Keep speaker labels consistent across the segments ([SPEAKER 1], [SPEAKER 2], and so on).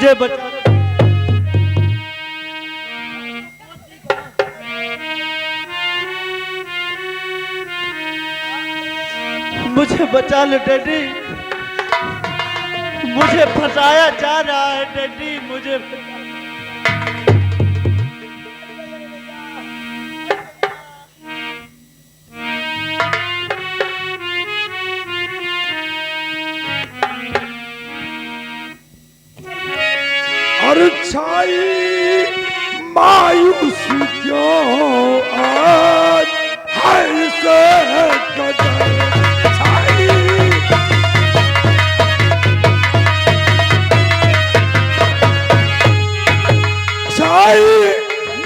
[SPEAKER 1] मुझे बचा मुझे बचा लो डैडी, मुझे फंसाया जा रहा है डैडी, मुझे
[SPEAKER 2] और छाई मायूस क्यों आज हर से कदर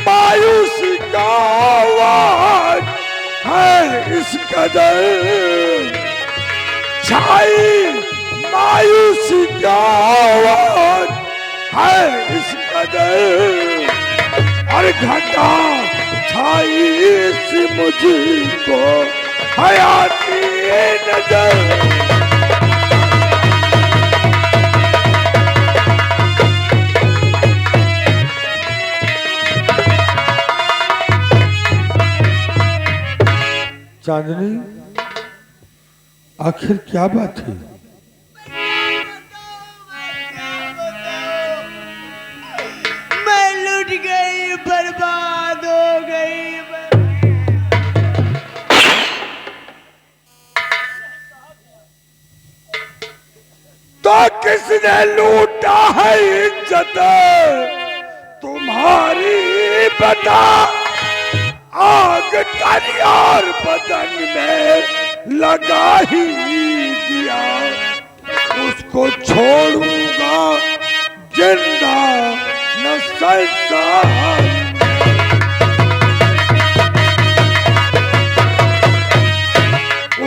[SPEAKER 2] मायूस का आवाज है इस कदर छाई मायूस का आवाज है इस कदर और घटा छाई इस मुझको हयाती नजर चांदनी, आखिर क्या बात है?
[SPEAKER 3] मैं लुट गई, बर्बाद हो गई।
[SPEAKER 2] तो किसने लूटा है इज्जत तुम्हारी बता, आग तन और बदन में लगा ही दिया, उसको छोड़ूंगा जिंदा न संसार,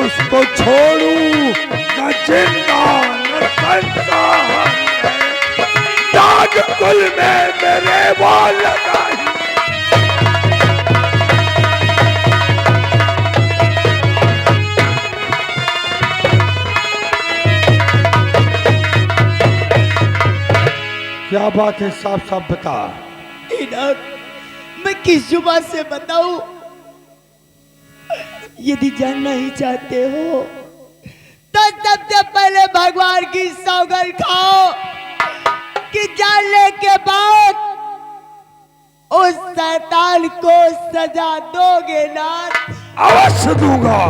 [SPEAKER 2] उसको छोड़ूंगा जिंदा न संसार, दाग कुल में मेरे वो लगाई। क्या बात है, साफ साफ बता।
[SPEAKER 3] मैं किस जुबान से बताऊं? यदि जानना ही चाहते हो तो सबसे पहले भगवान की सौगंध खाओ कि जानने के बाद उस शैतान को सजा दोगे ना।
[SPEAKER 2] अवश्य दूंगा।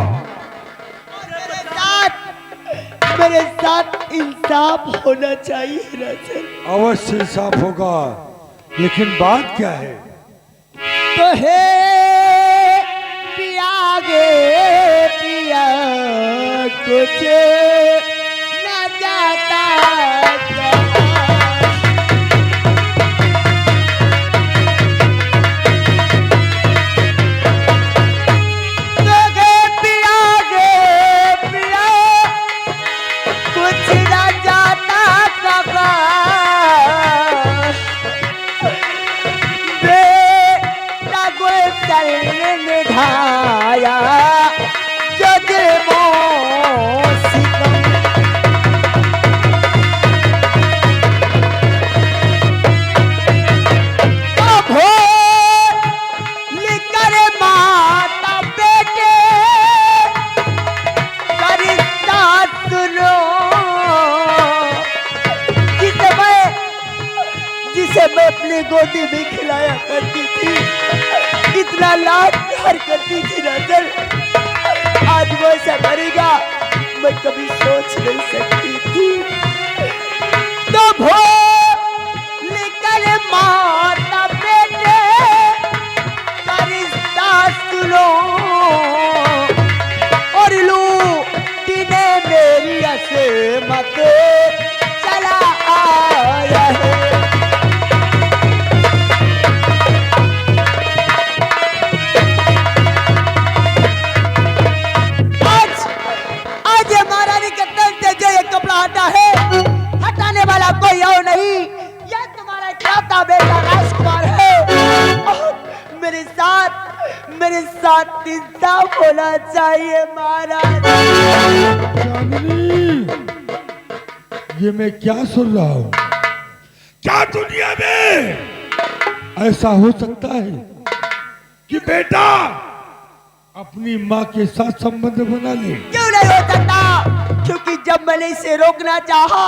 [SPEAKER 3] मेरे साथ इंसाफ होना चाहिए राजन।
[SPEAKER 2] अवश्य इंसाफ होगा, लेकिन बात क्या है?
[SPEAKER 3] तो हे पिया गे पिया, कुछ न जाता गोदी में खिलाया करती थी, इतना लाड प्यार करती थी नजर, आज वो ऐसा करेगा मैं कभी सोच नहीं सकती थी। तो भो लेकर माता बेटे का रिश्ता सुनो, और लूटी ने मेरी असमत चला आया है। हटाने वाला कोई और नहीं, यह तुम्हारा इकलौता बेटा राजकुमार है। और मेरे साथ इंसाफ होना चाहिए महाराज।
[SPEAKER 2] चांदनी, ये मैं क्या सुन रहा हूँ? क्या दुनिया में ऐसा हो सकता है कि बेटा अपनी माँ के साथ संबंध बना ले?
[SPEAKER 3] क्यों नहीं हो सकता? क्योंकि जब मैंने इसे रोकना चाहा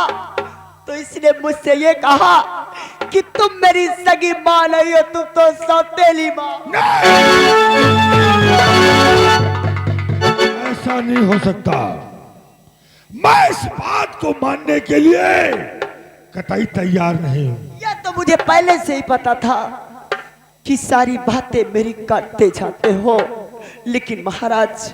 [SPEAKER 3] तो इसने मुझसे ये कहा कि तुम मेरी सगी माँ नहीं हो, तुम तो सौतेली माँ।
[SPEAKER 2] ऐसा नहीं हो सकता। मैं इस बात को मानने के लिए कतई तैयार नहीं हूं।
[SPEAKER 3] यह तो मुझे पहले से ही पता था कि सारी बातें मेरी काटते जाते हो, लेकिन महाराज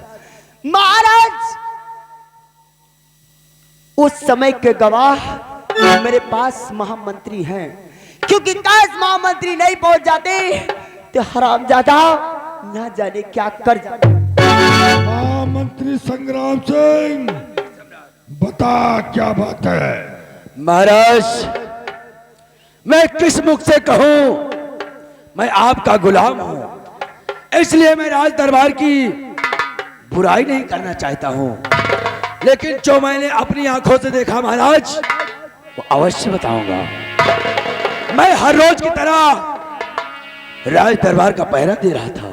[SPEAKER 3] उस समय के गवाह मेरे पास महामंत्री हैं, क्योंकि काश महामंत्री नहीं पहुंच जाते तो हरामजादा ना जाने क्या कर जाते।
[SPEAKER 2] महामंत्री संग्राम सिंह, बता क्या बात है?
[SPEAKER 4] महाराज, मैं किस मुख से कहूं? मैं आपका गुलाम हूं, इसलिए मैं राज दरबार की बुराई नहीं करना चाहता हूं, लेकिन जो मैंने अपनी आंखों से देखा महाराज, वो अवश्य बताऊंगा। मैं हर रोज की तरह राज दरबार का पहरा दे रहा था।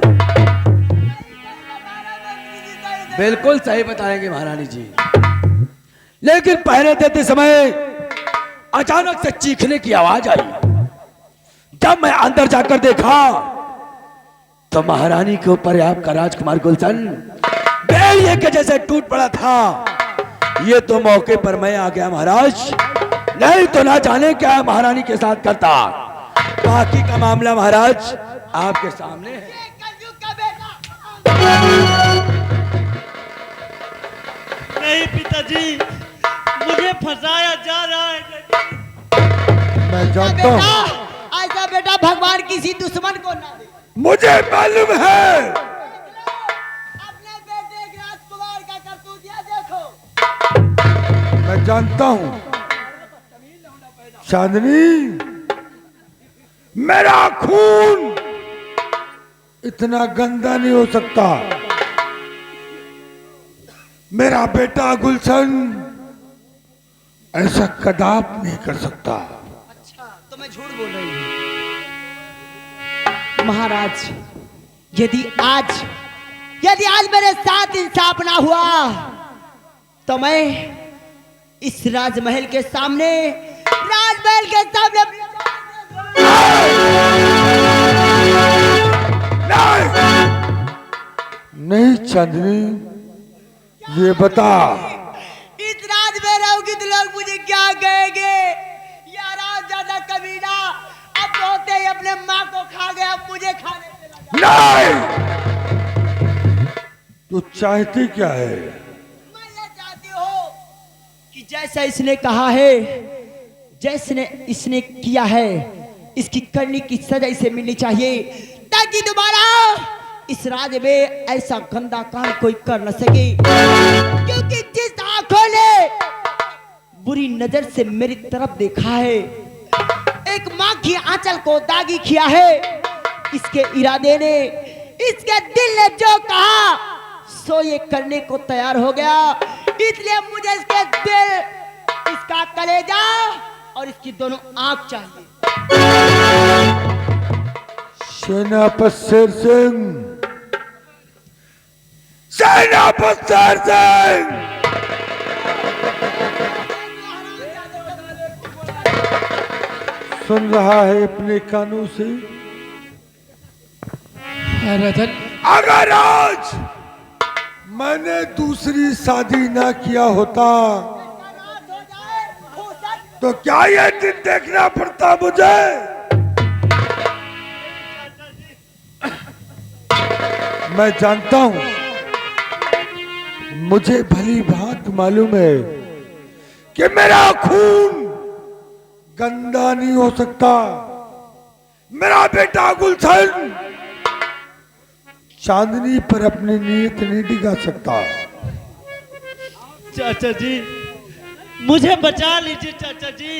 [SPEAKER 4] बिल्कुल सही बताएंगे महारानी जी, लेकिन पहरे देते समय अचानक से चीखने की आवाज आई। जब मैं अंदर जाकर देखा तो महारानी के ऊपर आपका राजकुमार गुलशन बेड़िए के जैसे टूट पड़ा था। ये तो मौके पर मैं आ गया महाराज, नहीं तो ना जाने क्या महारानी के साथ करता। बाकी का मामला महाराज आपके सामने है।
[SPEAKER 1] नहीं पिताजी, मुझे फंसाया जा रहा है।
[SPEAKER 2] मैं जानता हूं।
[SPEAKER 3] ऐसा बेटा भगवान किसी दुश्मन को ना दे।
[SPEAKER 2] मुझे मालूम है।
[SPEAKER 3] अपने बेटे राजकुमार का करतूत देखो।
[SPEAKER 2] मैं जानता हूं चांदनी, मेरा खून इतना गंदा नहीं हो सकता। मेरा बेटा गुलशन ऐसा कदाप नहीं कर सकता।
[SPEAKER 3] अच्छा, तो मैं झूठ बोल रही हूँ। महाराज, यदि आज मेरे साथ इंसाफ ना हुआ तो मैं इस राजमहल के सामने
[SPEAKER 2] नहीं चांदनी, ये बता,
[SPEAKER 3] इस राज में रहूंगी तो लोग मुझे क्या कहेंगे? यार ज्यादा कमीना, अब होते ही अपने माँ को खा गया, अब मुझे खाने से लगा।
[SPEAKER 2] नहीं, तू चाहती क्या है?
[SPEAKER 3] मैं ये चाहती हूँ कि जैसा इसने कहा है, जैसे इसने किया है, इसकी करने की सजा इसे मिलनी चाहिए, ताकि दोबारा इस राज में ऐसा गंदा काम कोई कर न सके। क्योंकि जिस आंखों ने बुरी नजर से मेरी तरफ देखा है, एक माँ की आंचल को दागी किया है, इसके इरादे ने, इसके दिल ने जो कहा सो ये करने को तैयार हो गया। इसलिए मुझे इसके दिल, इसका कलेजा और इसकी दोनों आंख चाहिए।
[SPEAKER 2] सेनापति शेर सिंह, सेनापति शेर सिंह, सुन रहा है अपने कानों से? अगर आज मैंने दूसरी शादी ना किया होता तो क्या ये दिन देखना पड़ता मुझे? मैं जानता हूं, मुझे भली भांति मालूम है कि मेरा खून गंदा नहीं हो सकता। मेरा बेटा गुलशन चांदनी पर अपनी नीयत नहीं दिखा सकता।
[SPEAKER 1] चाचा जी, मुझे बचा लीजिए चाचा जी,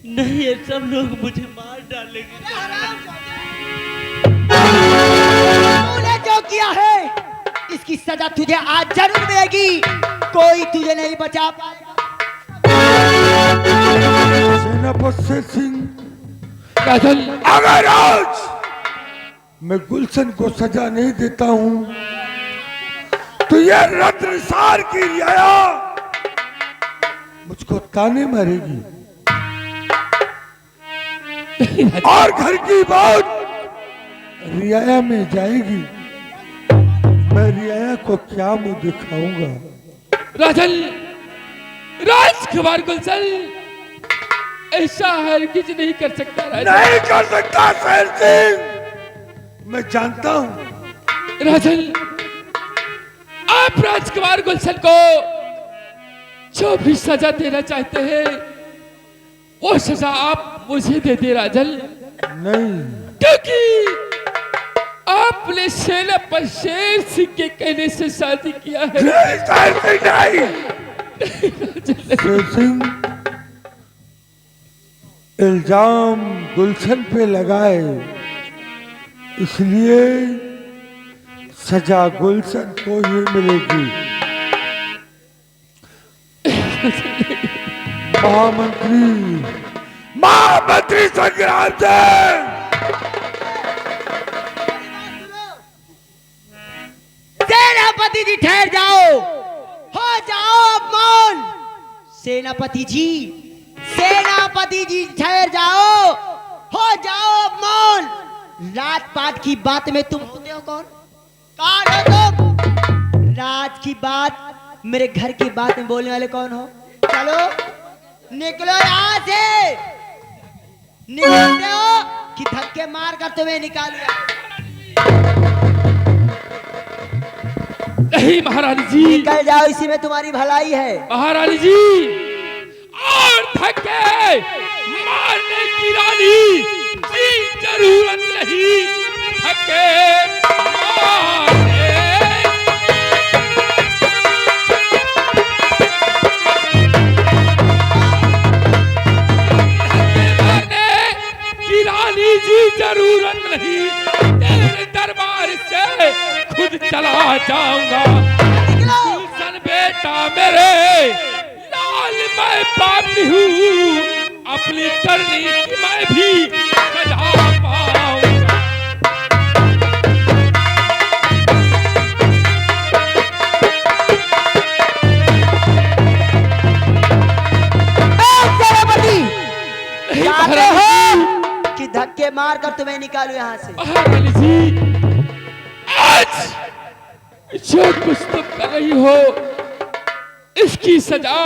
[SPEAKER 1] नहीं ये सब लोग मुझे मार डालेंगे।
[SPEAKER 3] तूने जो किया है इसकी सजा तुझे आज जरूर मिलेगी, कोई तुझे नहीं बचा पाएगा।
[SPEAKER 2] सेनापति शेर सिंह,
[SPEAKER 5] राजन,
[SPEAKER 2] अगर आज मैं गुलशन को सजा नहीं देता हूं तो यह रत्नसार की रियाया मुझको ताने मारेगी और घर की बात रियाया में जाएगी। मैं रियाया को क्या मुंह दिखाऊंगा?
[SPEAKER 5] राजन, राजकुमार गुलशन ऐसा हरगिज नहीं कर सकता। राजन,
[SPEAKER 2] नहीं कर सकता शेर सिंह, मैं जानता हूं।
[SPEAKER 5] राजन, आप राजकुमार गुलशन को जो भी सजा देना चाहते हैं वो सजा आप मुझे दे दे राजन।
[SPEAKER 2] नहीं,
[SPEAKER 5] क्योंकि आपने सेना पर शेर सिंह के कहने से शादी किया है।
[SPEAKER 2] नहीं शेर सिंह नहीं। शेर सिंह इल्जाम गुलशन पे लगाए, इसलिए सजा गुलशन को ही मिलेगी। महामंत्री संग्राम सिंह,
[SPEAKER 3] सेनापति जी ठहर जाओ, हो जाओ अब मौन। सेनापति जी, सेनापति जी ठहर जाओ, हो जाओ अब मौन। रात पात की बात में तुम होते हो कौन? कौन हो तुम? राज की बात, मेरे घर की बात में बोलने वाले कौन हो? चलो निकलो यहाँ से। निकलते हो कि धक्के मार कर तुम्हें निकालूंगा?
[SPEAKER 5] नहीं महारानी जी,
[SPEAKER 3] निकल जाओ, इसी में तुम्हारी भलाई है।
[SPEAKER 5] महारानी जी, और धक्के मारने की रानी की जरूरत नहीं। धक्के मारने की रानी जी जरूरत नहीं। तेरे दरबार से खुद चला जाऊंगा। गुलशन बेटा मेरे लाल, मैं पापी हूँ, अपनी करनी की मैं भी सजा पाऊंगा।
[SPEAKER 3] जानते हो कि धक्के मार कर तुम्हें निकालू यहाँ से?
[SPEAKER 5] महारानी जी, आज जो कुछ तुम कर रही हो इसकी सजा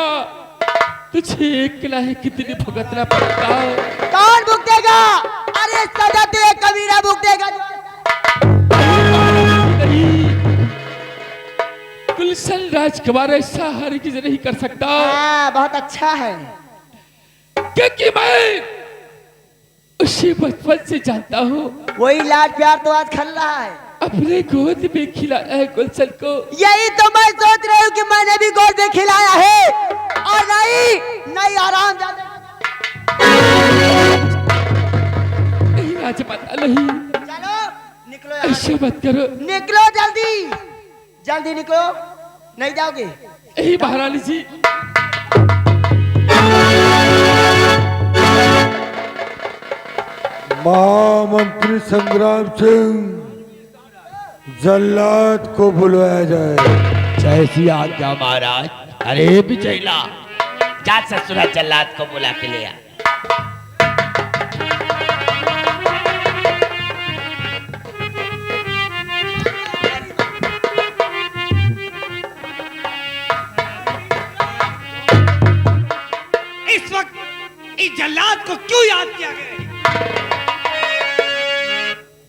[SPEAKER 5] तुझे अकेला ही कितनी भुगतना पड़ता।
[SPEAKER 3] कौन भुगतेगा? अरे सजा तो एक कमीना भुगतेगा।
[SPEAKER 5] नहीं, गुलशन राजकुमार ऐसा हरगिज नहीं कर सकता।
[SPEAKER 3] हाँ, बहुत अच्छा है।
[SPEAKER 5] क्योंकि मैं उसे बचपन से जानता हूँ।
[SPEAKER 3] वही लाड प्यार तो आज खल रहा है।
[SPEAKER 5] अपने गोद में खिलाया है गुलशन को।
[SPEAKER 3] यही तो मैं सोच रही हूँ कि मैंने भी गोद में खिलाया है। और नहीं आराम ज्यादा।
[SPEAKER 5] नहीं आज पता नहीं।
[SPEAKER 3] चलो निकलो यहाँ से।
[SPEAKER 5] ऐसे मत करो।
[SPEAKER 3] निकलो जल्दी, जल्दी निकलो। नहीं जाओगे?
[SPEAKER 5] यही महारानी जी,
[SPEAKER 2] महामंत्री संग्राम सिंह, जल्लाद को बुलवाया जाए।
[SPEAKER 6] जैसी आज्ञा महाराज। अरे बिचैला, जा ससुरा जल्लाद को बुला के ले आ।
[SPEAKER 1] इस वक्त इस जल्लाद को क्यों याद किया गया?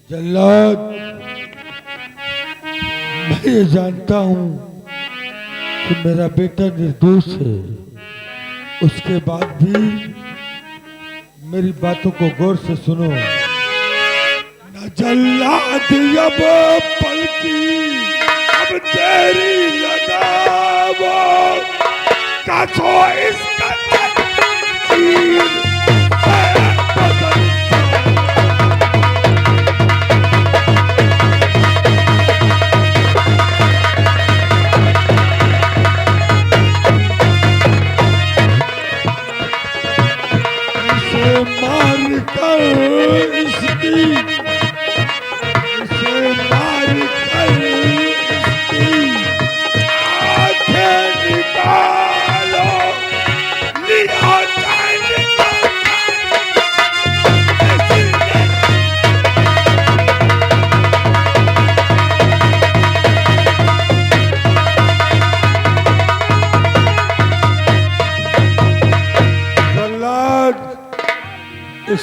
[SPEAKER 2] जल्लाद, मैं ये जानता हूं कि मेरा बेटा निर्दोष है, उसके बाद भी मेरी बातों को गौर से सुनो। न जल्लाद अब पलकी, अब तेरी लगाव, कसो इसका तकदीर। मार कर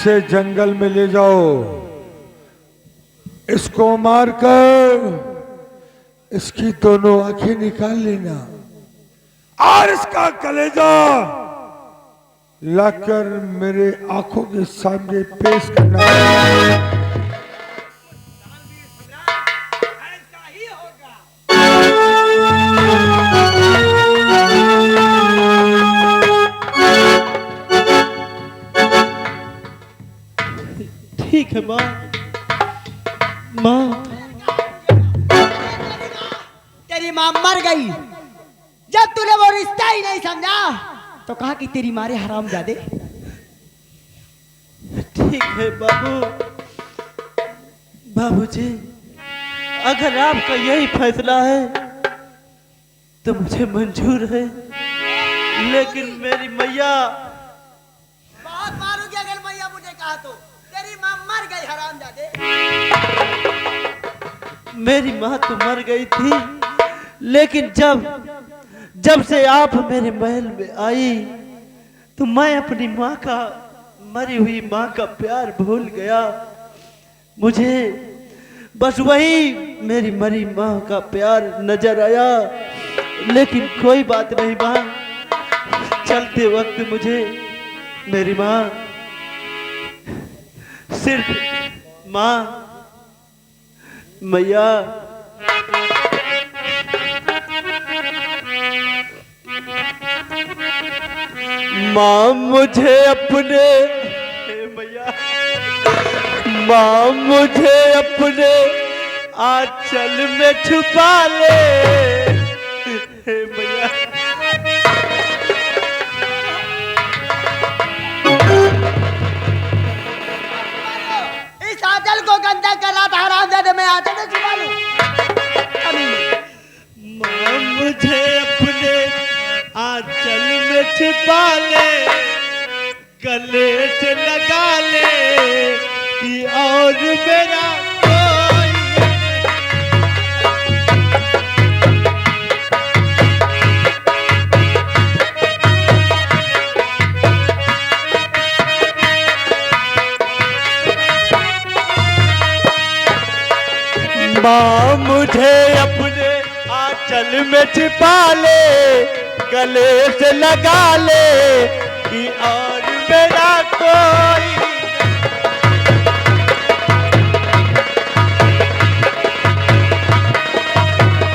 [SPEAKER 2] इसे जंगल में ले जाओ, इसको मारकर इसकी दोनों आंखें निकाल लेना और इसका कलेजा लाकर मेरे आंखों के सामने पेश करना।
[SPEAKER 1] ठीक है माँ। माँ,
[SPEAKER 3] तेरी माँ मर गई। जब तूने वो रिश्ता ही नहीं समझा तो कहा कि तेरी मारे हरामजादे।
[SPEAKER 1] ठीक है बाबू। बाबूजी, अगर आपका यही फैसला है तो मुझे मंजूर है, लेकिन मेरी मैया।
[SPEAKER 3] बहुत मारूंगी अगर मैया मुझे कहा तो। तेरी माँ मर गई हरामजादे।
[SPEAKER 1] मेरी माँ तो मर गई थी, लेकिन जब से आप मेरे महल में आई तो मैं अपनी माँ का, मरी हुई माँ का प्यार भूल गया। मुझे बस वही मेरी मरी माँ का प्यार नजर आया। लेकिन कोई बात नहीं माँ, चलते वक्त मुझे मेरी माँ सिर्फ माँ, मैया, माँ मुझे अपने, मैया, माँ मुझे अपने आंचल में छुपा ले, मैया।
[SPEAKER 3] इस आंचल को गंदा कर रहा था हरामजादे, मैं आंचल में छुपा लूं।
[SPEAKER 1] माँ मुझे अपने आंचल में छिपा ले, गले से लगा ले कि और मेरा कोई माँ मुझे अपने आंचल में छिपा ले, गले से लगा ले कि और मेरा कोई।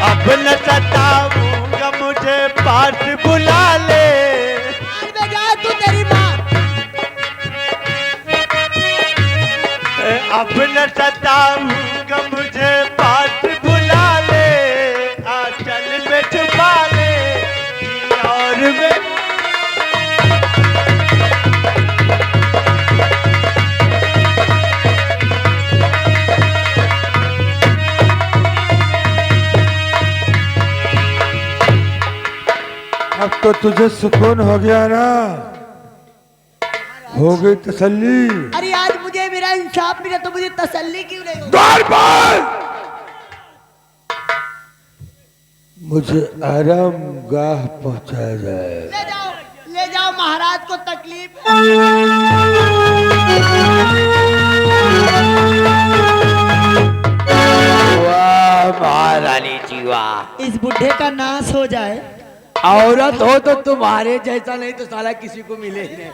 [SPEAKER 1] अब न सताऊंगा, मुझे पास बुला ले।
[SPEAKER 3] में जाए तू तेरी माँ।
[SPEAKER 1] अब न सताऊंगा, मुझे पास बुला ले, आंचल में छुपा ले कि और मैं।
[SPEAKER 2] अब तो तुझे सुकून हो गया ना, हो गई तसल्ली।
[SPEAKER 3] अरे आज मुझे मेरा इंसाफ मिला तो मुझे तसल्ली क्यों नहीं होगी?
[SPEAKER 2] द्वार पर मुझे आराम गाह पहुंचाया जाए।
[SPEAKER 3] ले जाओ महाराज को तकलीफ है।
[SPEAKER 6] वाह महारानी जी वाह।
[SPEAKER 3] इस बुढ़े का नाश हो जाए।
[SPEAKER 4] औरत हो तो तुम्हारे जैसा, नहीं तो साला किसी को मिले ही नहीं।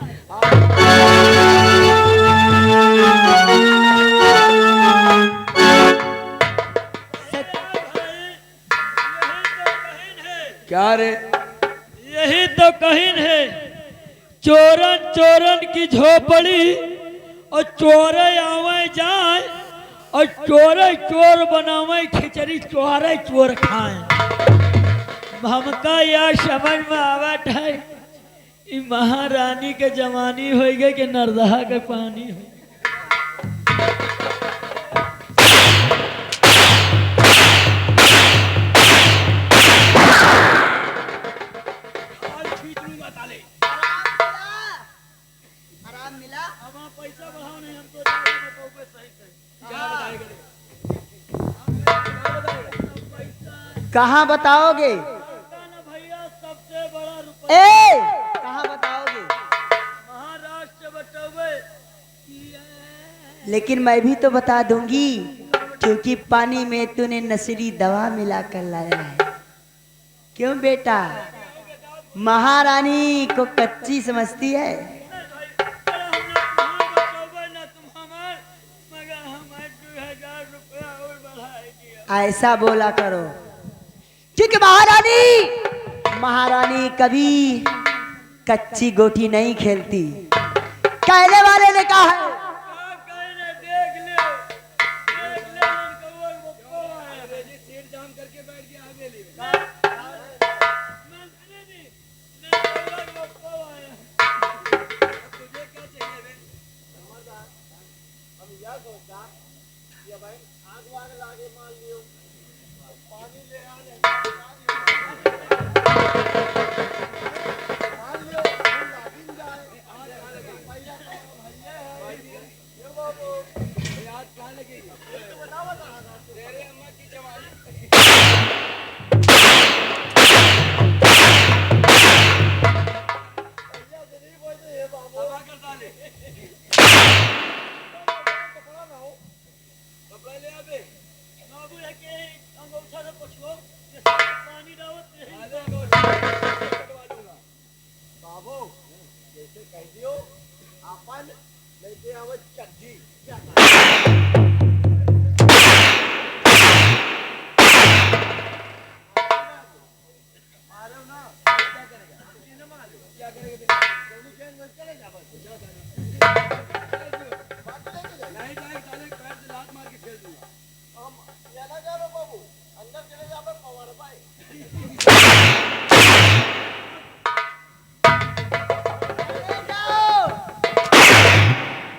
[SPEAKER 4] क्या रे?
[SPEAKER 5] यही तो कहीन है, चोरन चोरन की झोपड़ी, और चोरे आवे जाए और चोरे चोर बनावे खिचड़ी, चोरे चोर खाए। हमका यह समझ में आवत है कि महारानी के जवानी हो गए कि नरदहा के पानी हो।
[SPEAKER 3] आराम मिला।
[SPEAKER 5] पैसा बढ़ाओ नहीं हमको,
[SPEAKER 3] कहाँ बताओगे?
[SPEAKER 5] भैया सबसे बड़ा रुपया
[SPEAKER 3] ए, कहाँ बताओगे?
[SPEAKER 5] महाराष्ट्र बचावे कि
[SPEAKER 3] लेकिन मैं भी तो बता दूंगी, क्योंकि पानी में तूने नशीली दवा मिलाकर लाया है। क्यों बेटा, महारानी को कच्ची समझती है? ऐसा बोला करो, क्योंकि महारानी कभी कच्ची गोटी नहीं खेलती। कहने वाले ने कहा है।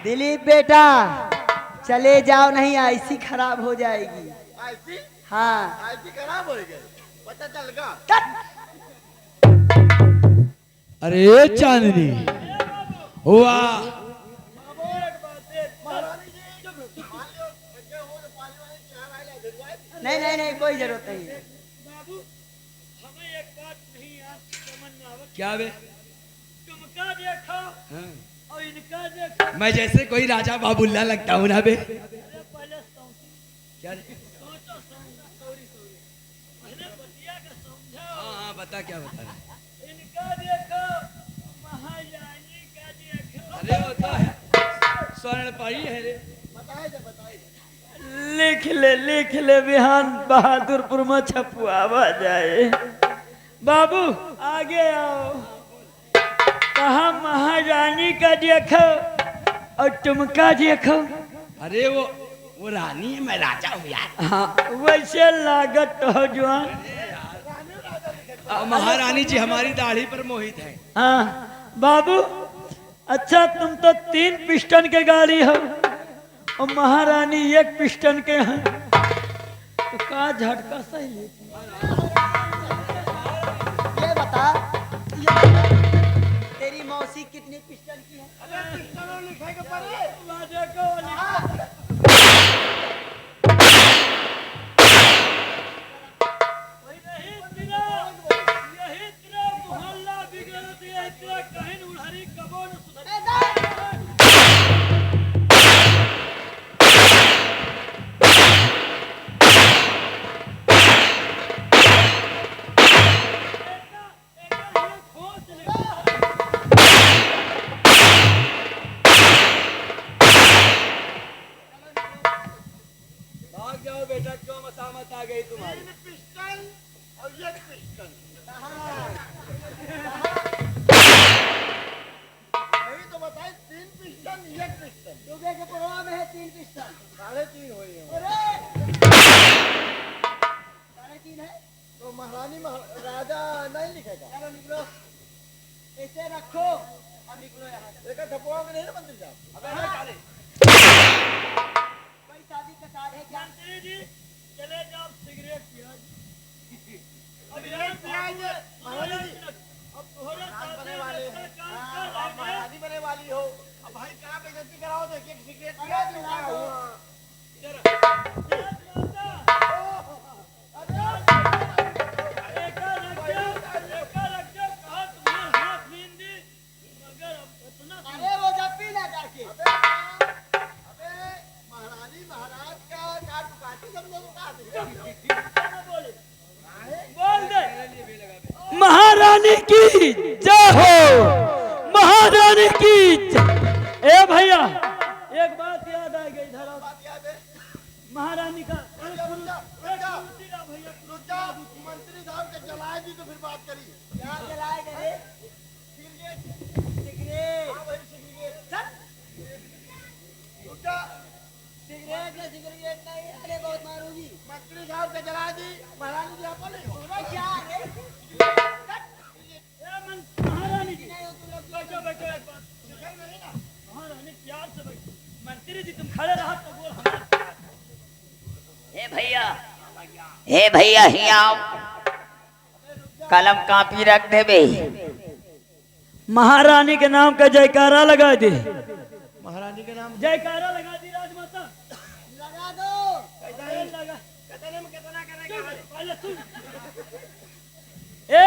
[SPEAKER 3] दिलीप बेटा चले जाओ, नहीं ऐसी खराब हो जाएगी।
[SPEAKER 7] ऐसी
[SPEAKER 3] हाँ
[SPEAKER 7] ऐसी खराब हो गई, पता चल गया।
[SPEAKER 4] अरे चांदनी वाह,
[SPEAKER 3] नहीं नहीं नहीं, कोई जरूरत नहीं है।
[SPEAKER 1] बाबू हमें एक बात नहीं आज समझ में आवत।
[SPEAKER 4] क्या बे?
[SPEAKER 1] तुमका देखो
[SPEAKER 4] हाँ।
[SPEAKER 1] और इनका देखो।
[SPEAKER 4] मैं जैसे कोई राजा बाबुल्ला लगता हूँ ना बे?
[SPEAKER 1] अरे पहले
[SPEAKER 4] क्या रे?
[SPEAKER 1] सोचो सॉरी पहले बतिया का समझो।
[SPEAKER 4] हाँ बता, क्या बता रहे?
[SPEAKER 1] इनका देखो, महारानी का देखो।
[SPEAKER 4] अरे वो तो है स्वर्ण पाई है रे।
[SPEAKER 1] लिख ले बिहान बहादुरपुर में छपुआवा जाए। बाबू आगे आओ। कहा महारानी का देखो और तुमका देखो।
[SPEAKER 6] अरे वो रानी है, मैं राजा हूँ यार।
[SPEAKER 1] हाँ वैसे लागत हो जवान।
[SPEAKER 4] महारानी जी हमारी दाढ़ी पर मोहित है।
[SPEAKER 1] हाँ बाबू, अच्छा तुम तो 3 पिस्टन के गाड़ी हो और महारानी 1 पिस्टन के हैं, तो का झटका सही है।
[SPEAKER 3] ये बता, तेरी मौसी कितनी पिस्टन की है?
[SPEAKER 1] यही तेरा मोहल्ला बिगड़ दिया, तेरा कहीं उड़ारी कबो न सुधर।
[SPEAKER 4] भाग जाओ बेटा, क्यों मसामत आ गई तुम्हारी?
[SPEAKER 7] पिस्टल और एक पिस्टल। यही तो बताए, 3 पिस्टल 1 पिस्टल।
[SPEAKER 3] सुबह के प्रोग्राम में है 3 पिस्टल।
[SPEAKER 7] 3.5 हुई है।
[SPEAKER 3] 3.5 है
[SPEAKER 7] तो महारानी राजा नहीं लिखेगा।
[SPEAKER 3] चलो निकलो, ऐसे रखो और निकलो यहाँ से।
[SPEAKER 7] देखा ठपुआ में नहीं ना मंदिर जाओ।
[SPEAKER 3] अबे हाँ काले, कोई शादी का कार्ड है क्या?
[SPEAKER 1] मंत्री जी चले जाओ, सिगरेट पिया।
[SPEAKER 7] महारानी जी
[SPEAKER 1] अब तोहरा
[SPEAKER 7] आप बने वाले हैं। हाँ, आप महारानी बने वाली हो। अब भाई कहाँ पे गलती कराओ तो एक सिगरेट पिया
[SPEAKER 3] अरे
[SPEAKER 7] क्या हुआ?
[SPEAKER 3] अरे वो जब पी ना जाके।
[SPEAKER 7] अबे
[SPEAKER 4] महारानी की जय हो, महारानी की जय। ए भैया एक बात याद आ गई, धरा महारानी का
[SPEAKER 7] मंत्री साहब के जलाए दी तो फिर बात करी।
[SPEAKER 3] क्या जलाएगा रे? सिगरेट।
[SPEAKER 7] हाँ भाई सिगरेट।
[SPEAKER 3] सिगरेट ना सिगरेट नहीं, अरे बहुत मारूंगी।
[SPEAKER 7] मंत्री साहब के जला दी, महारानी जी आप नहीं हो।
[SPEAKER 3] अरे क्या रे?
[SPEAKER 4] महारानी जी
[SPEAKER 3] नहीं हो तुम लोग।
[SPEAKER 4] बैठो बैठो एक बात महारानी प्यार से बैठो। मंत्री जी तुम खड़े रहो तो बोल हमारा।
[SPEAKER 8] हे भैया ही आओ, कलम कापी रख दे बे।
[SPEAKER 4] महारानी के नाम का जयकारा लगा दे।
[SPEAKER 1] महारानी के नाम
[SPEAKER 4] जयकारा लगा दी राजमाता।
[SPEAKER 3] लगा दो।
[SPEAKER 4] लगा
[SPEAKER 7] कितने में कितना करेगा?
[SPEAKER 4] पहले सुन। ए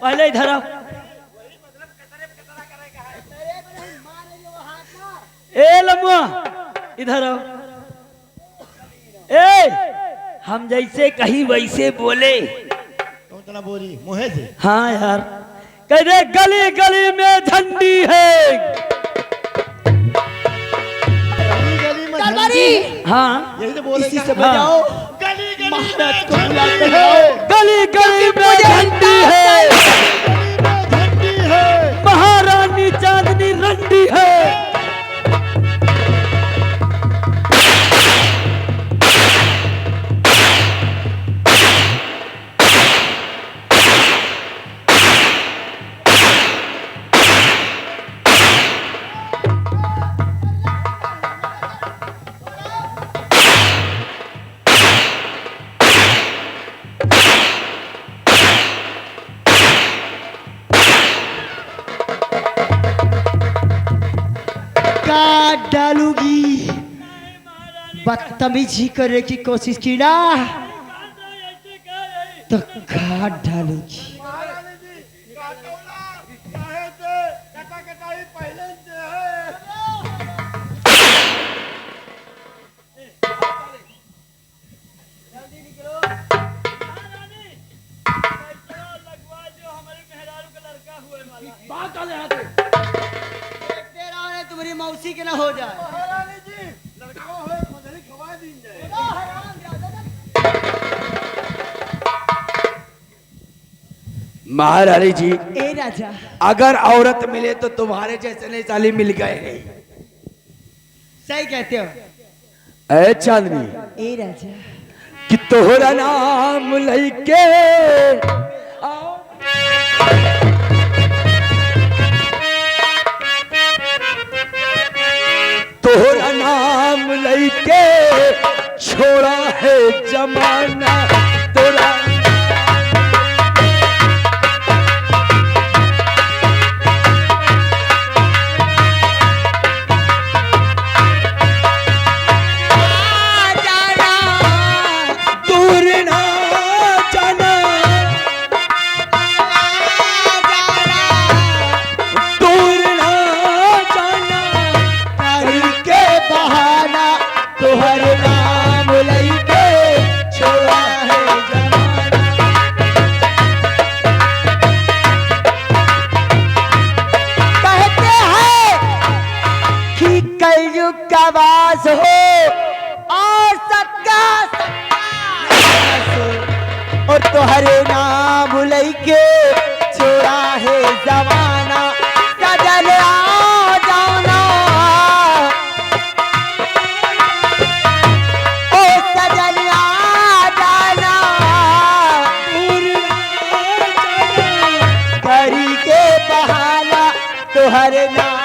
[SPEAKER 4] पहले इधर आओ।
[SPEAKER 3] मेरे को नहीं मारेंगे वो हाथ मार।
[SPEAKER 4] ए लम्बा इधर आओ। ए हम जैसे कहीं वैसे बोले।
[SPEAKER 1] कौन तना बोली मुहे से?
[SPEAKER 4] हाँ यार कह दे गली गली में झंडी है।
[SPEAKER 1] गली गली में
[SPEAKER 3] तलवारी।
[SPEAKER 4] हाँ
[SPEAKER 1] यही तो बोले
[SPEAKER 3] इसी से
[SPEAKER 4] हाँ।
[SPEAKER 3] बजाओ।
[SPEAKER 7] गली गली
[SPEAKER 3] महाराज को
[SPEAKER 7] में
[SPEAKER 3] बुलाते
[SPEAKER 7] झंडी
[SPEAKER 3] हैं।
[SPEAKER 4] गली गली में झंडी है,
[SPEAKER 1] झंडी है।
[SPEAKER 4] महारानी चांदनी रंडी है।
[SPEAKER 3] काट डालूगी। बदतमीजी करने की कोशिश की ना तो काट डालूगी।
[SPEAKER 7] महारानी जी काटोला काहे से कटा कटाई पहले से है।
[SPEAKER 3] जल्दी निकलो।
[SPEAKER 4] बात आ जाते।
[SPEAKER 3] देखते रहो ना तुम्हारी मौसी के ना हो जाए।
[SPEAKER 7] महारानी जी लड़का हो मदरी खवा दी जाए।
[SPEAKER 4] महारानी जी
[SPEAKER 3] ए राजा
[SPEAKER 4] अगर औरत मिले तो तुम्हारे जैसे नहीं साली मिल गए।
[SPEAKER 3] सही कहते हो।
[SPEAKER 4] ए चांदनी
[SPEAKER 3] ए राजा
[SPEAKER 4] कि तोहरा नाम लइके आओ। तोहरा नाम लइके छोड़ा है जमाना तोरा। दूर ना जाना, दूर ना जाना,
[SPEAKER 3] करके बहाना तोहर नाम लइके छोड़ा है जमाना। कहते हैं कि कलयुग का वास हो और सबका सत्यानाश हो, और तोहरे नाम लइके छोड़ा है जमाना। सजल आ जाना, ओ सजल आ जाना, करी के बहाना तोहरे नाम